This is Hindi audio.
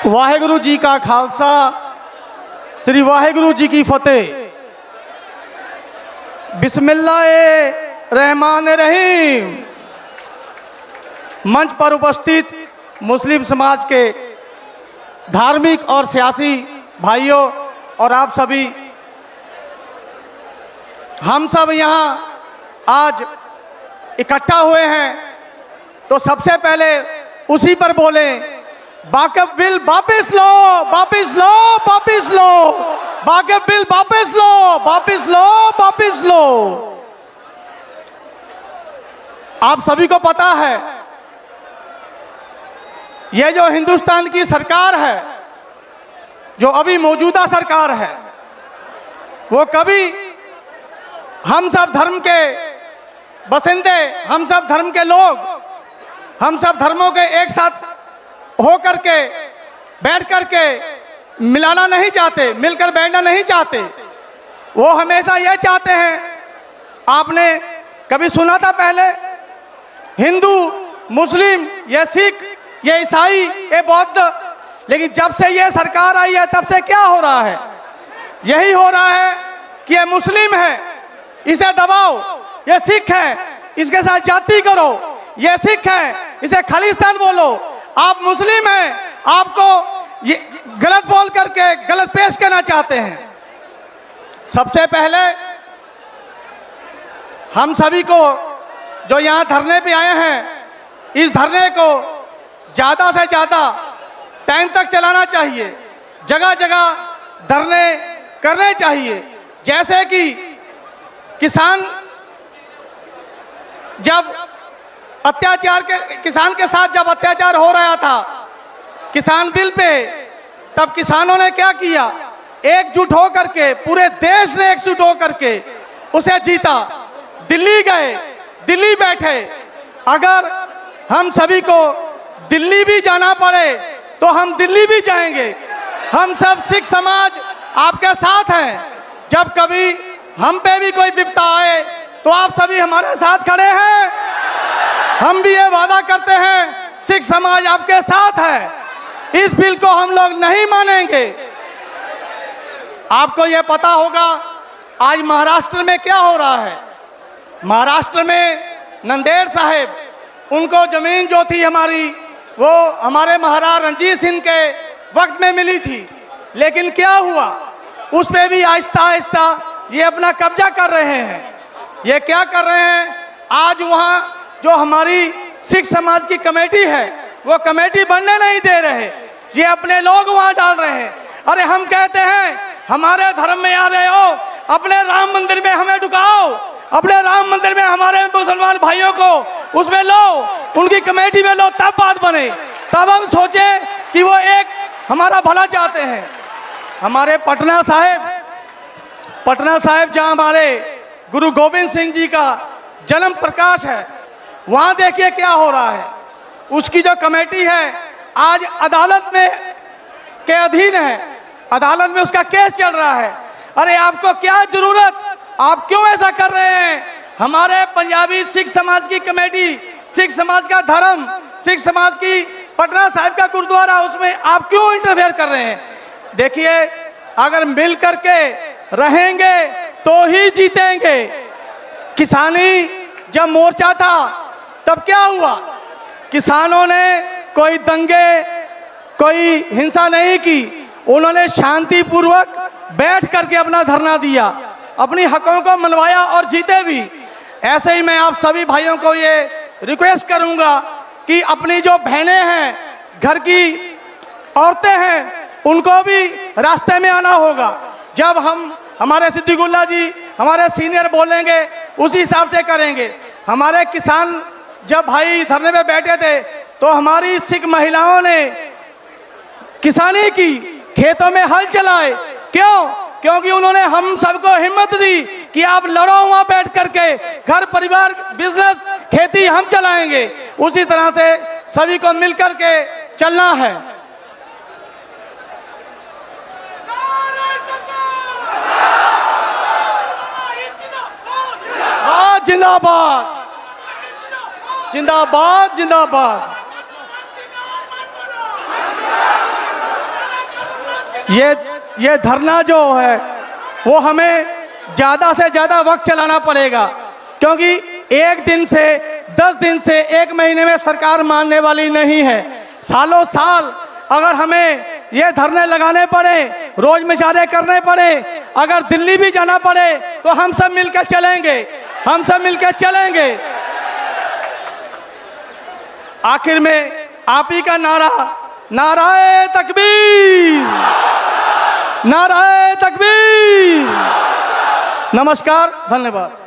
वाहेगुरु जी का खालसा, श्री वाहेगुरु जी की फतेह। बिस्मिल्लाहिर्रहमानिर्रहीम। मंच पर उपस्थित मुस्लिम समाज के धार्मिक और सियासी भाइयों और आप सभी, हम सब यहाँ आज इकट्ठा हुए हैं, तो सबसे पहले उसी पर बोले, वाक़िफ़ बिल वापिस लो, वापिस लो, वापिस लो, वाक़िफ़ बिल वापिस लो, वापिस लो, वापिस लो। आप सभी को पता है, ये जो हिंदुस्तान की सरकार है, जो अभी मौजूदा सरकार है, वो कभी हम सब धर्म के बसिंदे, हम सब धर्म के लोग, हम सब धर्मों के एक साथ हो करके बैठ करके मिलाना नहीं चाहते, मिलकर बैठना नहीं चाहते। वो हमेशा ये चाहते हैं, आपने कभी सुना था पहले, हिंदू, मुस्लिम, ये सिख, ये ईसाई, ये बौद्ध, लेकिन जब से ये सरकार आई है तब से क्या हो रहा है? यही हो रहा है कि ये मुस्लिम है, इसे दबाओ, ये सिख है, इसके साथ जाति करो, ये सिख है, इसे खालिस्तान बोलो, आप मुस्लिम हैं, आपको ये गलत बोल करके गलत पेश करना चाहते हैं। सबसे पहले हम सभी को जो यहाँ धरने पे आए हैं, इस धरने को ज़्यादा से ज़्यादा टाइम तक चलाना चाहिए, जगह जगह धरने करने चाहिए। जैसे कि किसान जब किसान के साथ जब अत्याचार हो रहा था किसान बिल पे, तब किसानों ने क्या किया? एकजुट हो करके, पूरे देश ने एकजुट हो करके उसे जीता। दिल्ली गए, दिल्ली बैठे। अगर हम सभी को दिल्ली भी जाना पड़े तो हम दिल्ली भी जाएंगे। हम सब सिख समाज आपके साथ हैं। जब कभी हम पे भी कोई विपदा आए तो आप सभी हमारे साथ खड़े हैं। हम भी ये वादा करते हैं, सिख समाज आपके साथ है। इस बिल को हम लोग नहीं मानेंगे। आपको ये पता होगा आज महाराष्ट्र में क्या हो रहा है। महाराष्ट्र में नंदेड़ साहेब, उनको जमीन जो थी हमारी, वो हमारे महाराज रणजीत सिंह के वक्त में मिली थी, लेकिन क्या हुआ? उस पर भी आहिस्ता आहिस्ता ये अपना कब्जा कर रहे हैं। ये क्या कर रहे हैं? आज वहाँ जो हमारी सिख समाज की कमेटी है, वो कमेटी बनने नहीं दे रहे, ये अपने लोग वहाँ डाल रहे हैं। अरे हम कहते हैं, हमारे धर्म में आ रहे हो, अपने राम मंदिर में हमें ढुकाओ, अपने राम मंदिर में हमारे मुसलमान भाइयों को उसमें लो, उनकी कमेटी में लो, तब बात बने, तब हम सोचें कि वो एक हमारा भला चाहते हैं। हमारे पटना साहिब जहाँ हमारे गुरु गोविंद सिंह जी का जन्म प्रकाश है, वहाँ देखिए क्या हो रहा है। उसकी जो कमेटी है आज अदालत में के अधीन है, अदालत में उसका केस चल रहा है। अरे आपको क्या जरूरत, आप क्यों ऐसा कर रहे हैं? हमारे पंजाबी सिख समाज की कमेटी, सिख समाज का धर्म, सिख समाज की पटना साहिब का गुरुद्वारा, उसमें आप क्यों इंटरफेयर कर रहे हैं? देखिए, अगर मिल करके रहेंगे तो ही जीतेंगे। किसानी जब मोर्चा था तब क्या हुआ? किसानों ने कोई दंगे, कोई हिंसा नहीं की, उन्होंने शांतिपूर्वक बैठ करके अपना धरना दिया, अपनी हकों को मनवाया और जीते भी। ऐसे ही मैं आप सभी भाइयों को ये रिक्वेस्ट करूंगा कि अपनी जो बहनें हैं, घर की औरतें हैं, उनको भी रास्ते में आना होगा। जब हमारे सिद्दीकुल्ला जी, हमारे सीनियर बोलेंगे, उसी हिसाब से करेंगे। हमारे किसान जब भाई धरने में बैठे थे तो हमारी सिख महिलाओं ने किसानी की, खेतों में हल चलाए। क्यों? क्योंकि उन्होंने हम सबको हिम्मत दी कि आप लड़ो वहाँ बैठ करके, घर परिवार, बिजनेस, खेती हम चलाएंगे। उसी तरह से सभी को मिल करके चलना है। जिंदाबाद, जिंदाबाद, जिंदाबाद। ये धरना जो है वो हमें ज़्यादा से ज़्यादा वक्त चलाना पड़ेगा, क्योंकि एक दिन से 10 दिन से 1 महीने में सरकार मानने वाली नहीं है। सालों साल अगर हमें ये धरने लगाने पड़े, रोज मुजाहरे करने पड़े, अगर दिल्ली भी जाना पड़े तो हम सब मिलकर चलेंगे, हम सब मिलकर चलेंगे। आखिर में आप ही का नारा, नाराए तकबीर, नाराए तकबीर। नमस्कार, धन्यवाद।